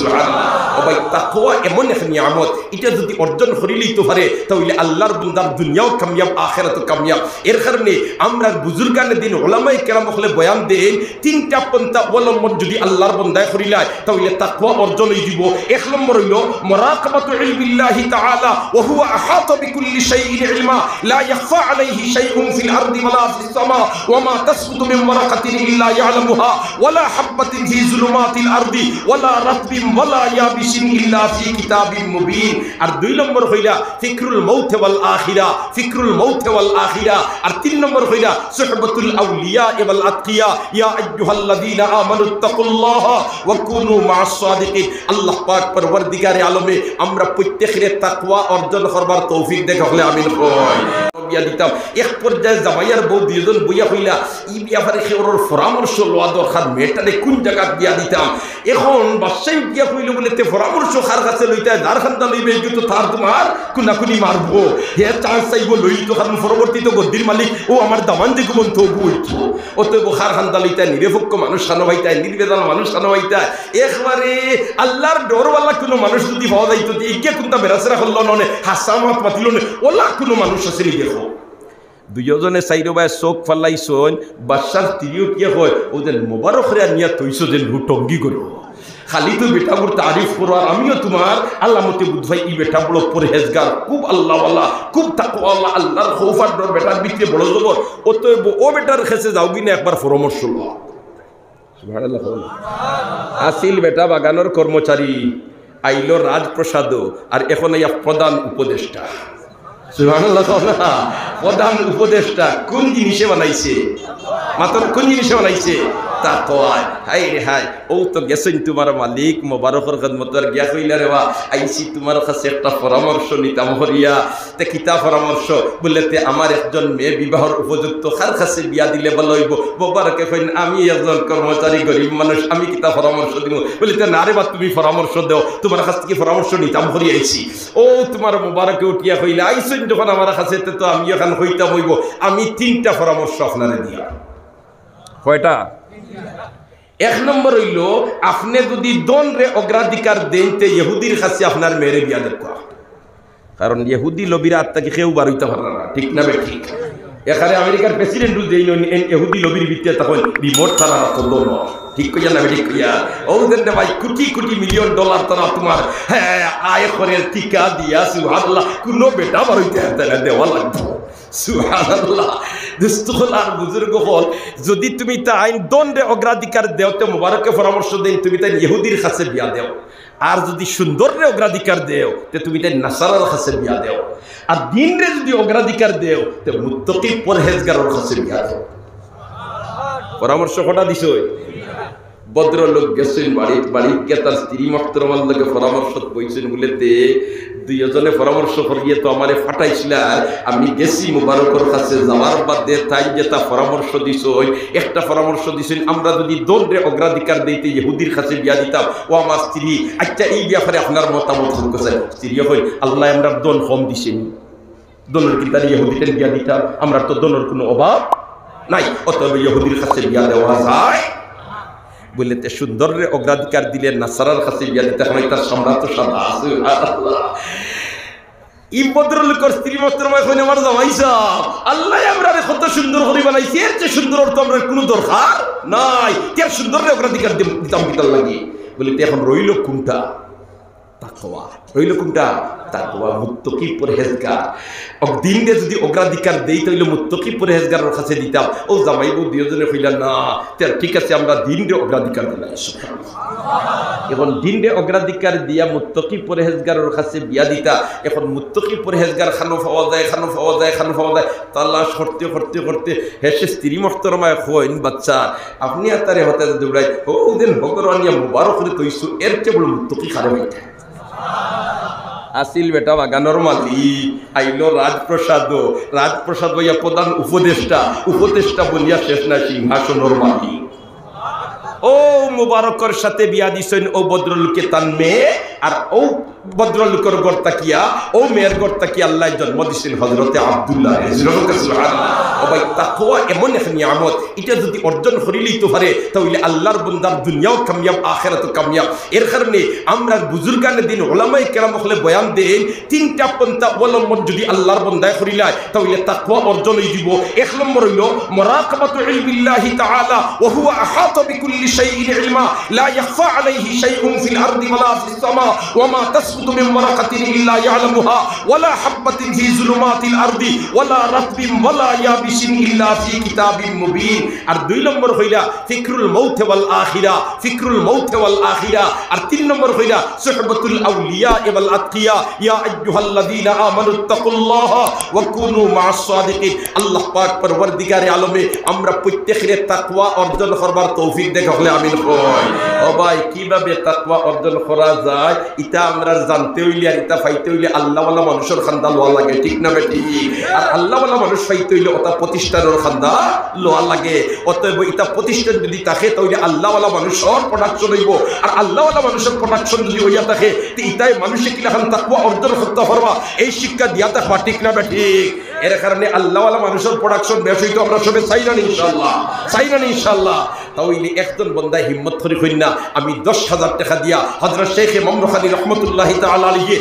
সুবহানাল্লাহ। ও ভাই তাকওয়া এমন এক নিয়ামত, এটা যদি অর্জন করিলেই তো পারে তাহলে আল্লাহর বান্দার দুনিয়াও কামিয়াব আখিরাতও কামিয়াব। এর কারণে আমরা বুজুর্গানে দিন উলামায়ে কেরাম হলে বয়ান দেন তিনটা পন্থা অবলম্বন যদি আল্লাহর বান্দায় করিলায় তাহলে তাকওয়া অর্জন হয়ে যাব। এক নম্বর হইল মুরাকাবাতু ইলমিল্লাহি তাআলা ওয়া হুয়া আহাতা বিকুল্লি শাইইন ইলমা লা ইয়াখফা আলাইহি শাইউন ফিল আরদি ওয়ালা ফিস সামা ওয়া মা তাসকুতু মিন ওয়ারাকাতিন ইল্লা ইয়ালামুহা ওয়ালা হাববাতিন ফি যুলুমাতিল আরদি ওয়ালা রাতবিন ওয়ালা ইয়াবিসিন ইল্লা ফি কিতাবিন মুবিন। আর দুই নম্বর হইলা ফিকরুল মাউত ওয়াল আখিরা, ফিকরুল মাউত ওয়াল আখিরা। আর তিন নম্বর হইলা সুহবাতুল আউলিয়া ওয়াল আতকিয়া ইয়া আইয়ুহাল্লাযীনা আমানুত্তাকুল্লাহা ওয়া কুনু মা'আস সাদিকিন। আল্লাহ পাক পরওয়ারদিগারে আলমে আমরা প্রত্যেকের তাকওয়া অর্জন করবার তৌফিক দেখ হলে আমিন কই। বিয়া দিতাম এক পর্যায়ে জামাইয়ার বউ দুইজন বইয়া হইলা ই ব্যাপারে ওর পরামর্শ লওয়া দরকার, মেয়েটারে কোন জায়গা বিয়া দিতাম। এখন বাসায় বিয়া হইল বলে তে পরামর্শ কার কাছে লইতে যার খান্তা লইবে কিন্তু তার তোমার কুনাকুনি মারবো, হে চান্স চাইব লইল তো কারণ পরবর্তীত গদ্দির মালিক ও আমার দামান যে গুমন তো বলতো অতএব খার খান্তা লইতে নিরপেক্ষ মানুষ খানো হইতায়, নির্বেদান মানুষ খানো হইতায়। একবারে আল্লাহর ডরওয়ালা কোনো মানুষ যদি পাওয়া যাইতো এগিয়ে কোনটা বেড়াচেরা করল ননে হাসামাত মাতিল নে ওলা কোনো মানুষ আছে নি দেখো। দুজনে চাইরো ভাই চোখ ফালাইছন বাচ্চার তিরিও কি হয় ওদের মোবারকরে নিয়া তৈছো যে লুটঙ্গি করো খালি তো বেটাগুর তারিফ করো। আর আমিও তোমার আল্লাহ মতে বুধ ভাই ই বেটা বড় পরহেজগার, খুব আল্লাহওয়ালা, খুব তাকওয়াওয়ালা, আল্লাহর খৌফার ডর বেটার ভিতরে বড় জবর। অতএব ও বেটার কাছে যাও কিনা একবার পরামর্শ লো। সুবহানাল্লাহ। আসিল বেটা বাগানোর কর্মচারী আইলো রাজপ্রসাদ আর এখন এই প্রধান উপদেষ্টা। সুবহানাল্লাহ। প্রধান উপদেষ্টা কোন জিনিসে বানাইছে? মাত্র কোন জিনিসে বানাইছে? তাকওয়া। হাই রে হাই, ও তো গেছেন তোমার মালিক মোবারকের খেদমত আর গিয়া কইলা রে বা আইছি তোমার কাছে একটা পরামর্শ নিতাম হরিয়া। তে কিতা পরামর্শ? বললে তে আমার একজন মেয়ে বিবাহর উপযুক্ত, কার কাছে বিয়া দিলে ভালো হইব? মোবারকে কইন আমি একজন কর্মচারী গরিব মানুষ, আমি কিতা পরামর্শ দিব? বলি তে না রে বা তুমি পরামর্শ দাও, তোমার কাছ থেকে পরামর্শ নিতাম হরিয়া আইছি। ও তোমার মোবারকে উঠিয়া কইলা আইছেন যখন আমার কাছে তো আমি এখন হইতাম হইব। আমি তিনটা পরামর্শ আপনারে দিয়া। কয়টা? এক নম্বর হইল আপনি যদি দনরে অগ্রাধিকার দেন তে ইহুদির কাছে আপনার মেয়েরে বিয়া দেবা, কারণ ইহুদি লবিরা আত্মাকে কেউ বাড়িতে পারে না, ঠিক না বে ঠিক? এখানে আমেরিকার প্রেসিডেন্ট ইহুদি লবির ভিত্তিতে তখন রিমোট ছাড়া চলল না, ঠিক কইয়া না ঠিক কইয়া? ওদের ভাই কোটি কোটি মিলিয়ন ডলার তারা তোমার আয় করে টিকা দিয়া সুবহানাল্লাহ কোনো বেটা বাড়িতে দেওয়া লাগবে। সুবহানাল্লাহ। দুস্থল আর বুজুর্গ হল যদি তুমি তা আইন দণ্ডে অগ্রাধিকার দেও তো মোবারককে পরামর্শ দেন তুমি তাই ইহুদির কাছে বিয়া দেও। আর যদি সুন্দররে অগ্রাধিকার দেও তে তুমি তাই নাসারার কাছে বিয়া দেও। আর দিনরে যদি অগ্রাধিকার দেও তো মুত্তাকি পরহেজগারের কাছে বিয়া দেও। পরামর্শ কটা দিছ? ভদ্রলোক গেছেন বাড়ি কে তার স্ত্রী মোহতরমার লোকে পরামর্শ বইছেন বলেতে দুইজনে পরামর্শ করিয়ে তো আমারে ফাটাইছিল। আমি গেছি মুবারকর কাছে যাওয়ার বাদে তাই যে তা পরামর্শ দিছ, একটা পরামর্শ দিছেন আমরা যদি দণ্ডে অগ্রাধিকার দিতে ইহুদির কাছে বিয়া দিতাম। ও আমার স্ত্রী আচ্ছা এই ব্যাপারে আপনার মতামত শুনতে চাই। স্ত্রী কই আল্লাহ আমরা দন কম দিছেন, দনের কি তার ইহুদিদের বিয়া দিতাম? আমরা তো দনের কোনো অভাব নাই, অতএব ইহুদির কাছে বিয়া দেওয়া যায়। বলতে সুন্দরের অগ্রাধিকার দিলে নাসারার কাছে বিয়া দিতে হয়, তার সম্রাট সাদা আছে। ই ভদ্রলোকের স্ত্রী মোহতরমা কইন আমার জামাই সাহেব আল্লাহ আমরা কত সুন্দর করে বানাইছে, এর চেয়ে সুন্দর তো আমরা কোনো দরকার নাই, কে সুন্দরের অগ্রাধিকার দিতাম কিতার লাগে। বলি এখন রইল কোনটা? তাকওয়া। রইল কোনটা? তাকওয়া, মুত্তাকি পরহেজগার। দিনকে যদি অগ্রাধিকার দেই তাহলে মুত্তাকি পরহেজগারের কাছে দিতাম। ও জামাই বউ দুজনে কইলা না ঠিক আছে আমরা দিনকে অগ্রাধিকার দিলাম। এখন দিনকে অগ্রাধিকার দিয়া মুত্তাকি পরহেজগারের কাছে বিয়া দিতা। এখন মুত্তাকি পরহেজগার খানো পাওয়া যায়, খানো পাওয়া যায়, খানো পাওয়া যায়, তালাশ করতে করতে করতে হেসে স্ত্রী মোহতরমায় কইন বাচ্চা আপনি আর তারে হতে দৌড়াই ও দিন ভগবানিয়া মুবারক করে তৈছু, এর চেয়ে বড় মুত্তাকি খারে হইতে আসিল বেটা বাগানোর মালিক আইলো রাজপ্রসাদ হইয়া প্রধান উপদেষ্টা বলিয়া শেষ না সিংহাসনের মালিক। ও মুবারকর সাথে বিয়া দিছেন ও ভদ্রলোকে তার মেয়ে, আর ও ভদ্রলোকের ঘর তাকিয়া ও মেয়ের ঘর তাকিয়া আল্লাহ জন্ম দিছেন হযরতে আব্দুল্লাহ। সুবহানাল্লাহ। ও ভাই তাকওয়া এমন এক নিয়ামত, এটা যদি অর্জন করিলেই তো পারে তাহলে আল্লাহর বান্দার দুনিয়াও কামিয়াব আখিরাতও কামিয়াব। এর কারণে আমরা বুজুর্গানে দিন উলামায়ে কেরাম হলে বয়ান দেন তিনটা পন্থা অবলম্বন যদি আল্লাহর বান্দায় করিলায় তাহলে তাকওয়া অর্জন হয়ে যাব। এক নম্বর হইল মুরাকাবাতু ইলমিল্লাহি তাআলা ওয়া হুয়া আহাতা বিকুল্লি শাইইন ইলমা লা ইয়াখফা আলাইহি শাইউন ফিল আরদি ওয়ালা ফিস সামা ওয়া মা তাসকুতু মিন ওয়ারাকাতিন ইল্লা ইয়ালামুহা ওয়ালা হাববাতিন ফি যুলুমাতিল আরদি ওয়ালা রাতবিন ওয়ালা ইয়াবিসিন ইল্লা ফি কিতাবিন মুবিন। আর দুই নম্বর হইলা ফিকরুল মাউত ওয়াল আখিরা, ফিকরুল মাউত ওয়াল আখিরা। আর তিন নম্বর হইলা সুহবাতুল আউলিয়া ওয়াল আতকিয়া ইয়া আইয়ুহাল্লাযীনা আমানুত্তাকুল্লাহা ওয়া কুনু মা'আস সাদিকিন। আল্লাহ পাক পরওয়ারদিগারে আলমে আমরা প্রত্যেকের তাকওয়া অর্জন করবার তৌফিক দেখ হলে আমিন কই। ও ভাই কিভাবে তাকওয়া অর্জন করা যায় এটা আমরা জানতে হইলে আর এটা পাইতে হইলে আল্লাহওয়ালা মানুষের খান্দা লওয়া লাগে, ঠিক না বেটি? আর আল্লাহওয়ালা মানুষ পাইতে হইলে ওটা প্রতিষ্ঠানের খান্দা লওয়া লাগে। অতএব এটা প্রতিষ্ঠান যদি থাকে তাহলে আল্লাহওয়ালা মানুষের প্রোডাকশন হইব। আর আল্লাহওয়ালা মানুষের প্রোডাকশন যদি হইয়া থাকে তো এটাই মানুষে কিলাখান তাকওয়া অর্জন করতে পারবা, এই শিক্ষা দিয়া থাকবা, ঠিক না বেটি? এর কারণে আল্লাহওয়ালা মানুষের প্রোডাকশন বেশ হইতো আমরা সবাই চাই না ইনশাআল্লাহ, চাই না ইনশাআল্লাহ। তাহলে একজন বন্দায় হিম্মত করি কইনা আমি 10,000 টাকা দিয়া হযরত শেখ ইমাম রুহানি রহমাতুল্লাহি তাআলা আলাইহি